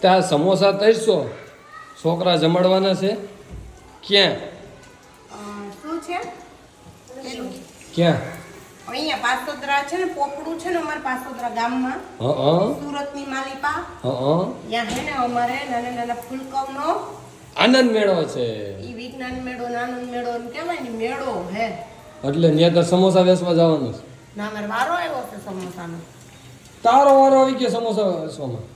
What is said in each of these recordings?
ત્યાં સમોસા 300 છોકરા જમાડવાના છે ક્યાં શું છે ક્યાં અહીંયા પાસોદરા છે ને પોપડું છે ને અમારા પાસોદરા ગામમાં સુરતની માલિપા ત્યાં છે ને અમારે નાના નાના ફૂલકવનો આનંદ મેળો છે ઈ વિજ્ઞાન મેળો આનંદ મેળો એમ કહેવાય ને મેળો હે એટલે ત્યાં તો સમોસા વેચવા જવાનું છે ના મારો વારો આવ્યો છે સમોસાનો તારો વારો આવી ગયો સમોસા વેચવામાં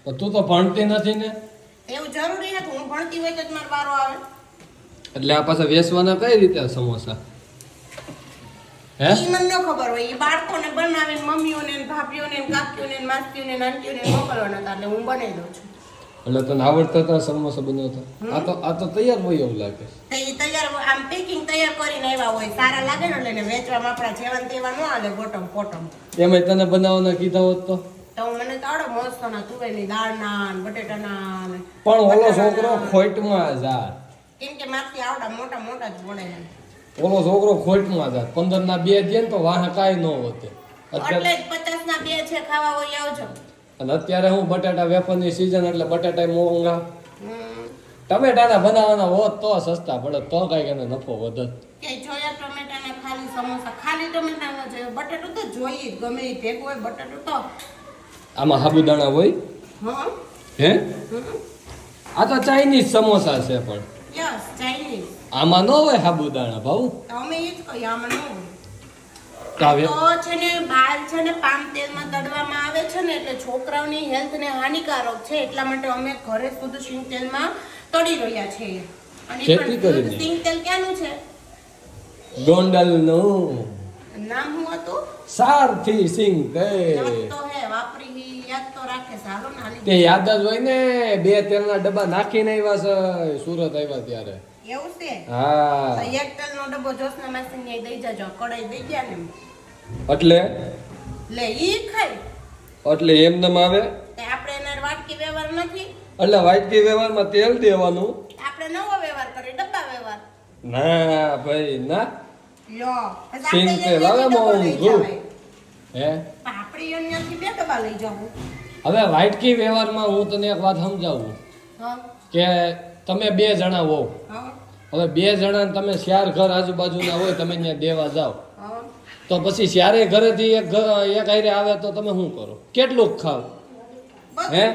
પણ તું તો ભણતી નથી ને એવું જરૂરી હતું હું ભણતી હોય તો જ મારો વારો આવે એટલે આ પાછા વેચવાના કઈ રીતે સમોસા હે ઈ મને ન ખબર હોય ઈ બાળકોને બનાવીને મમ્મીઓને ને ભાભીઓને ને કાકીઓને ને માસીઓને ને આંટીઓને મોકલવાના હતા એટલે હું બનાવી દઉં છું એટલે તને આવડતા હતા સમોસા બનાવતા આ તો તૈયાર હોય એવું લાગે તો ઈ તૈયાર આમ પેકિંગ તૈયાર કરીને આવ્યા હોય સારા લાગે ને એટલે વેચવામાં આપણા જેવા તેવા ન આલે બોટમ પોટમ એમાં તને બનાવવાના કીધા હોત તો મને તો આવડે મસ્તના તુવેરની દાળના ને બટેટાના ને પણ ઓલો છોકરો ખોટમાં જા કેમ કે મારથી આવડા મોટા મોટા જ પડે ઓલો છોકરો ખોટમાં જા 15 ના 2 દે ને તો વાહ કાઈ ન હોતે એટલે જ 50 ના 2 છે ખાવા હોય આવજો અને અત્યારે હું બટાટા વેફરની સીઝન એટલે બટાટા મોંઘા ટમેટાના બનાવવાના હોત તો સસ્તા પડે તો કઈ એને નફો વધે કે જોયા ટમેટાના ખાલી સમોસા ખાલી ટમેટાના જોઈએ બટાટું તો જોઈએ જ ગમે એ ભેગું હોય બટાટું તો આમાં સાબુદાણા હોય હા હે આ તો ચાઇનીઝ સમોસા છે પણ યસ ચાઇનીઝ આમાં ન હોય સાબુદાણા ભાવ અમે એ જ કહીએ આમાં ન હોય કાવે તો છે ને બાલ છે ને પામ તેલમાં તળવામાં આવે છે ને એટલે છોકરાઓની હેલ્થને હાનિકારક છે એટલા માટે અમે ઘરે શુદ્ધ સિંગ તેલમાં તળી રહ્યા છીએ અને ખેતી કરીને. સિંગ તેલ ક્યાંનું છે ગોંડલનું નામ શું હતું સારથી સિંગ તેલ તો હે વાપરી યાદ તો રાખે સારો ને હાલી તે યાદ જ હોય ને 2 તેલના ડબ્બા નાખીને આવ્યા છે સુરત આવ્યા ત્યારે એવું છે હા તો એક તેલનો ડબ્બો જોશના માસીને દઈ જજો કડાઈ દઈ ગયા ને એટલે લે ઈ ખાય એટલે એમને આવે તે આપણે એના વાટકી વ્યવહાર નથી એટલે વાટકી વ્યવહારમાં તેલ દેવાનું આપણે નવો વ્યવહાર કરીએ ડબ્બા વ્યવહાર ના ભાઈ ના લો સિંગ તેલ હવે મોંઘું હે આપણે અહીંયાથી 2 ડબ્બા લઈ જાવું હવે વાટકી વ્યવહારમાં હું તને એક વાત સમજાવું હા કે તમે 2 જણા હો હા હવે 2 જણા તમે 4 ઘર આજુબાજુના હોય તમે ત્યાં દેવા જાઓ હા તો પછી 4 ઘરેથી એક હારે આવે તો તમે શું કરો કેટલું ખાવ હે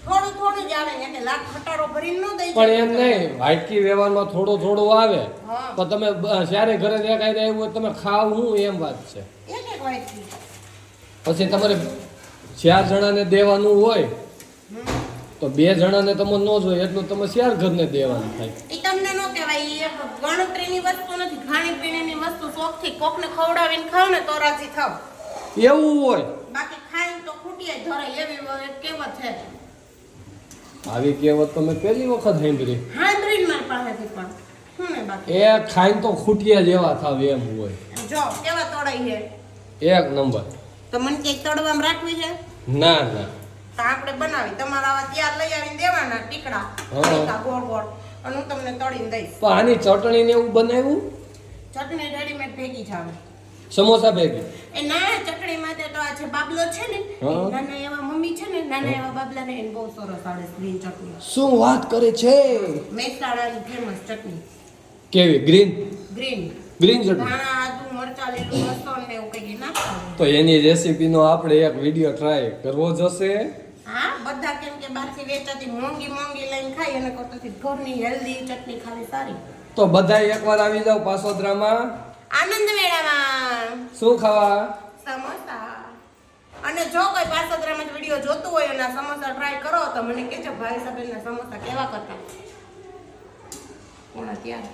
થોડું થોડું જ આવે એટલે લાખ ખટારો ભરીને ન દઈ પણ એમ નહીં વાટકી વ્યવહારમાં થોડું થોડું આવે હા તો તમે 4 ઘરે એક હારે આવ્યું હોય તમે ખાવ હું એમ વાત છે એક વાટકી પછી તમારે 4 જણાને દેવાનું હોય તો 2 જણાને તમે ન જોઈએ એટલું તમે 4 ઘરને દેવાનું થાય એ તમને ન કહેવાય ઈ એક ગણતરીની વસ્તુ નથી ખાણી પીણીની વસ્તુ શોખથી કોકને ખવડાવીને ખાવ ને તો રાજી થાવ એવું હોય બાકી ખાઈને તો ખૂટીએ ધરાય એવી એક કહેવત છે આવી કહેવત તમે પહેલી વખત સાંભળી હાંભળીને મારી પાસેથી પણ શું ને બાકી એ ખાઈને તો ખૂટિયા જેવા થાવ એમ હોય જો કેવા તળાઈ છે એક નંબર તો મને ક્યાંક તળવામાં રાખવી છે ના ના તો આપણે બનાવી તમારા આવા ત્યાર લઈ આવીને દેવાના ટીકડા ટીકા ગોળ ગોળ અને હું તમને તળીને દઈશ પણ આની ચટણી ને એવું બનાવ્યું ચટણી રેડીમેડ ભેગી જ આવે સમોસા ભેગી એ ના ચટણી માટે તો આ જે બાબલો છે ને એ નાના એવા મમ્મી છે ને નાના એવા બાબલાને એને બહુ સરસ આવડે ગ્રીન ચટણી શું વાત કરે છે મહેસાણાની ફેમસ ચટણી કેવી ગ્રીન ગ્રીન ચટણી ધાણા આદુ મરચા લીલું લસણ ને એવું કંઈક નાખવાનું તો એની રેસીપીનો આપણે એક વિડિયો ટ્રાય કરવો જોશે હા બધા કેમ કે બહારથી વેચાતી મોંઘી મોંઘી લઈને ખાઈ અને કરતાથી ઘરની હેલ્ધી ચટણી ખાવી સારી તો બધા એકવાર આવી જાવ પાસોદરામાં આનંદ મેળામાં શું ખાવા સમોસા અને જો કોઈ પાસોદરામાં વિડિયો જોતું હોય અને આ સમોસા ટ્રાય કરો તો મને કહેજો ભાઈ સાહેબના સમોસા કેવા કરતા કોણ અત્યારે